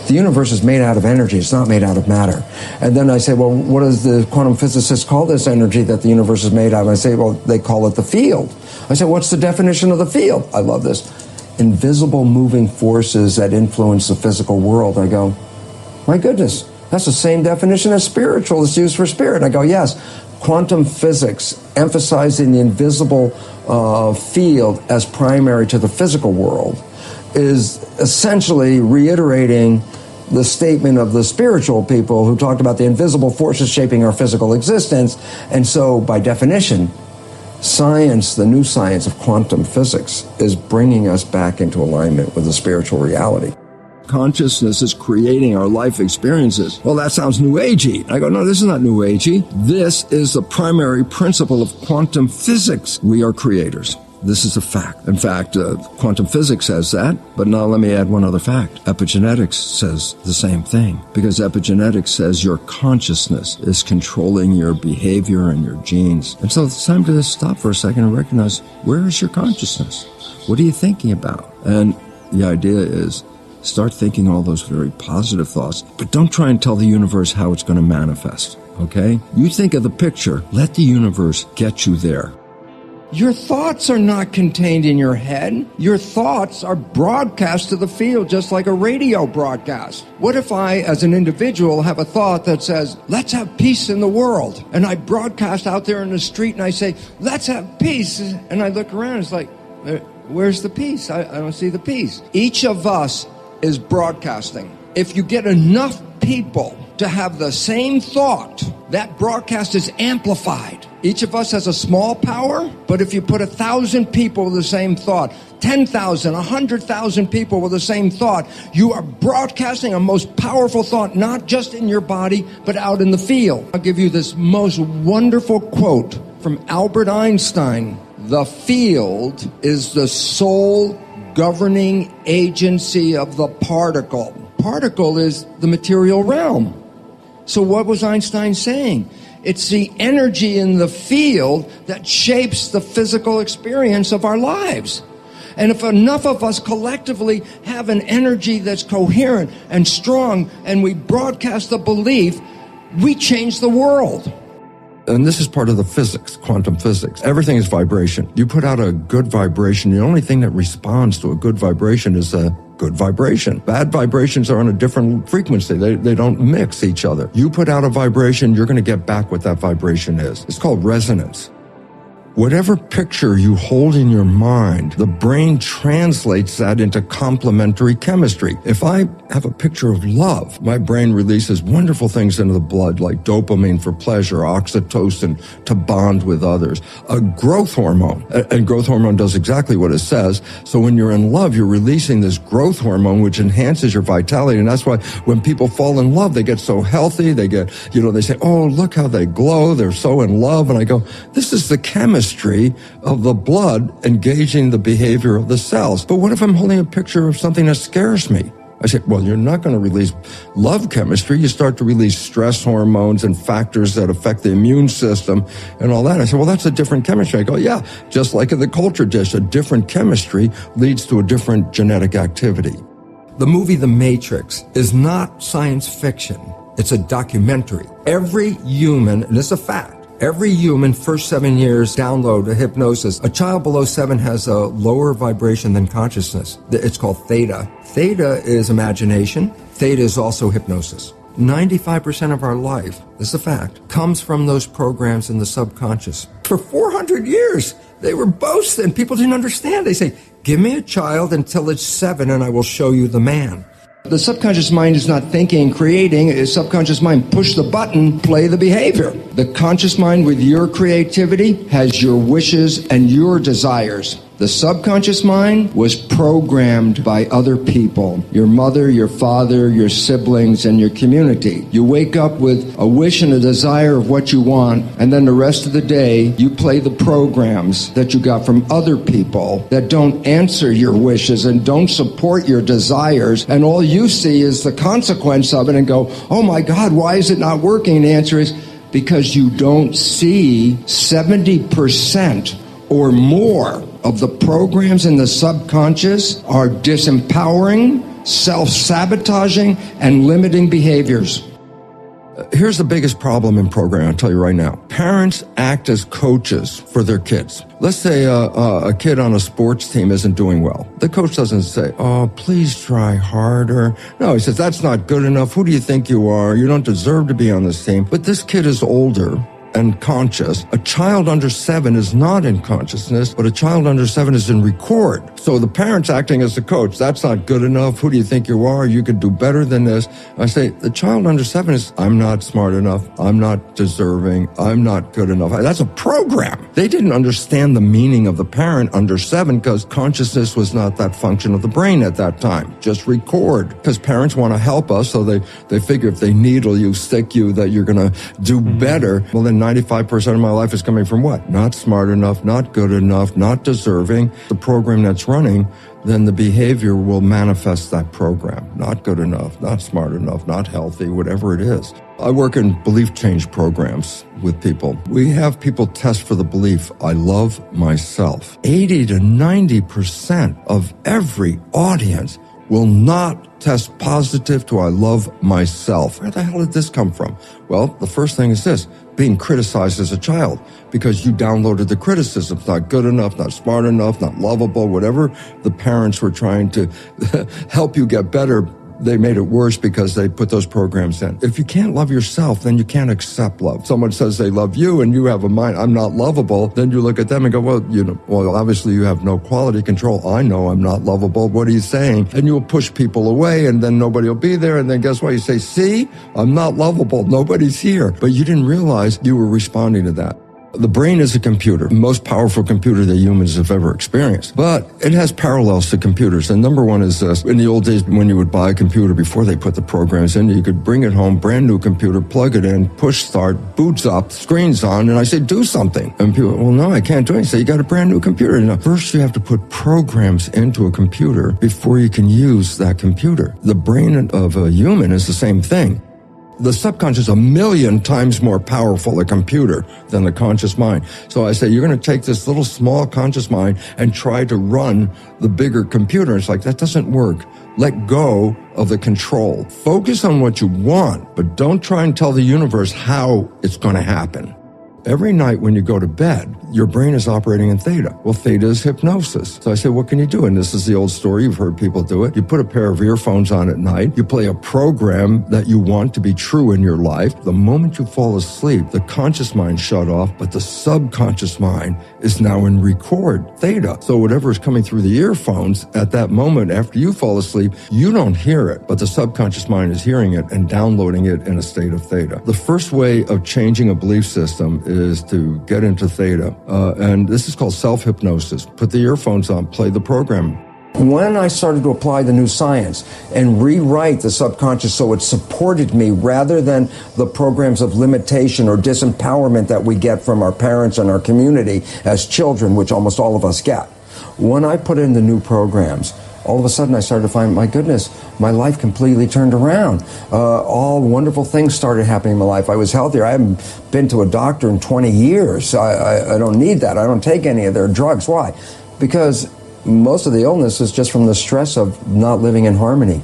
The universe is made out of energy. It's not made out of matter. And then I say, well, what does the quantum physicists call this energy that the universe is made out of? I say, well, they call it the field. I say, what's the definition of the field? I love this. Invisible moving forces that influence the physical world. I go, my goodness, that's the same definition as spiritual that's used for spirit. I go, yes. Quantum physics, emphasizing the invisible field as primary to the physical world, is essentially reiterating the statement of the spiritual people who talked about the invisible forces shaping our physical existence. And so, by definition, science, the new science of quantum physics, is bringing us back into alignment with the spiritual reality. Consciousness is creating our life experiences. Well, that sounds New Agey. I go, no, this is not New Agey. This is the primary principle of quantum physics. We are creators. This is a fact. In fact, quantum physics says that, but now let me add one other fact. Epigenetics says the same thing, because epigenetics says your consciousness is controlling your behavior and your genes. And so it's time to stop for a second and recognize, where is your consciousness? What are you thinking about? And the idea is, start thinking all those very positive thoughts, but don't try and tell the universe how it's going to manifest, okay? You think of the picture, let the universe get you there. Your thoughts are not contained in your head. Your thoughts are broadcast to the field just like a radio broadcast. What if I, as an individual, have a thought that says, let's have peace in the world? And I broadcast out there in the street and I say, let's have peace. And I look around, it's like, where's the peace? I don't see the peace. Each of us is broadcasting. If you get enough people to have the same thought, that broadcast is amplified. Each of us has a small power, but if you put 1,000 people with the same thought, 10,000, 100,000 people with the same thought, you are broadcasting a most powerful thought, not just in your body, but out in the field. I'll give you this most wonderful quote from Albert Einstein. The field is the sole governing agency of the particle. Particle is the material realm. So what was Einstein saying? It's the energy in the field that shapes the physical experience of our lives. And if enough of us collectively have an energy that's coherent and strong, and we broadcast the belief, we change the world. And this is part of the physics, quantum physics. Everything is vibration. You put out a good vibration, the only thing that responds to a good vibration is a good vibration. Bad vibrations are on a different frequency. They don't mix each other. You put out a vibration, you're going to get back what that vibration is. It's called resonance. Whatever picture you hold in your mind, the brain translates that into complementary chemistry. If I have a picture of love, my brain releases wonderful things into the blood, like dopamine for pleasure, oxytocin to bond with others, a growth hormone. And growth hormone does exactly what it says. So when you're in love, you're releasing this growth hormone, which enhances your vitality. And that's why when people fall in love, they get so healthy. They get, they say, oh, look how they glow. They're so in love. And I go, this is the chemistry of the blood engaging the behavior of the cells. But what if I'm holding a picture of something that scares me? I say, well, you're not going to release love chemistry. You start to release stress hormones and factors that affect the immune system and all that. I say, well, that's a different chemistry. I go, yeah, just like in the culture dish, a different chemistry leads to a different genetic activity. The movie The Matrix is not science fiction. It's a documentary. Every human, and it's a fact, every human first 7 years download a hypnosis. A child below 7 has a lower vibration than consciousness. It's called theta. Theta is imagination. Theta is also hypnosis. 95% of our life, this is a fact, comes from those programs in the subconscious. For 400 years, they were boasting. People didn't understand. They say, give me a child until it's 7 and I will show you the man. The subconscious mind is not thinking, creating. The subconscious mind, push the button, play the behavior. The conscious mind with your creativity has your wishes and your desires. The subconscious mind was programmed by other people, your mother, your father, your siblings, and your community. You wake up with a wish and a desire of what you want, and then the rest of the day, you play the programs that you got from other people that don't answer your wishes and don't support your desires, and all you see is the consequence of it and go, oh my God, why is it not working? And the answer is because you don't see 70% or more of the programs in the subconscious are disempowering, self-sabotaging, and limiting behaviors. Here's the biggest problem in programming, I'll tell you right now. Parents act as coaches for their kids. Let's say a kid on a sports team isn't doing well. The coach doesn't say, oh, please try harder. No, he says, that's not good enough. Who do you think you are? You don't deserve to be on this team. But this kid is older and conscious. A child under 7 is not in consciousness, but a child under 7 is in record. So the parent's acting as the coach. That's not good enough. Who do you think you are? You could do better than this. I say, the child under 7 is, I'm not smart enough. I'm not deserving. I'm not good enough. That's a program. They didn't understand the meaning of the parent under 7 because consciousness was not that function of the brain at that time. Just record. Because parents want to help us, so they figure if they needle you, stick you, that you're going to do better. Well, then 95% of my life is coming from what? Not smart enough, not good enough, not deserving. The program that's running, then the behavior will manifest that program. Not good enough, not smart enough, not healthy, whatever it is. I work in belief change programs with people. We have people test for the belief, I love myself. 80 to 90% of every audience will not test positive to I love myself. Where the hell did this come from? Well, the first thing is this, being criticized as a child because you downloaded the criticism. Not good enough, not smart enough, not lovable, whatever the parents were trying to help you get better. They made it worse because they put those programs in. If you can't love yourself, then you can't accept love. Someone says they love you and you have a mind, I'm not lovable. Then you look at them and go, well, obviously you have no quality control. I know I'm not lovable. What are you saying? And you'll push people away and then nobody will be there. And then guess what? You say, see, I'm not lovable. Nobody's here. But you didn't realize you were responding to that. The brain is a computer, the most powerful computer that humans have ever experienced. But it has parallels to computers. And number one is this. In the old days, when you would buy a computer before they put the programs in, you could bring it home, brand new computer, plug it in, push start, boots up, screen's on, and I say, do something. And people, well, no, I can't do anything. So you got a brand new computer. Now, first, you have to put programs into a computer before you can use that computer. The brain of a human is the same thing. The subconscious is 1,000,000 times more powerful, a computer, than the conscious mind. So I say, you're going to take this little small conscious mind and try to run the bigger computer. It's like, that doesn't work. Let go of the control. Focus on what you want, but don't try and tell the universe how it's going to happen. Every night when you go to bed, your brain is operating in theta. Well, theta is hypnosis. So I say, what can you do? And this is the old story. You've heard people do it. You put a pair of earphones on at night. You play a program that you want to be true in your life. The moment you fall asleep, the conscious mind shut off, but the subconscious mind is now in record theta. So whatever is coming through the earphones at that moment after you fall asleep, you don't hear it, but the subconscious mind is hearing it and downloading it in a state of theta. The first way of changing a belief system is to get into theta. And this is called self-hypnosis. Put the earphones on, play the program. When I started to apply the new science and rewrite the subconscious so it supported me rather than the programs of limitation or disempowerment that we get from our parents and our community as children, which almost all of us get. When I put in the new programs, all of a sudden I started to find, my goodness, my life completely turned around. All wonderful things started happening in my life. I was healthier. I haven't been to a doctor in 20 years. I don't need that. I don't take any of their drugs. Why? Because most of the illness is just from the stress of not living in harmony.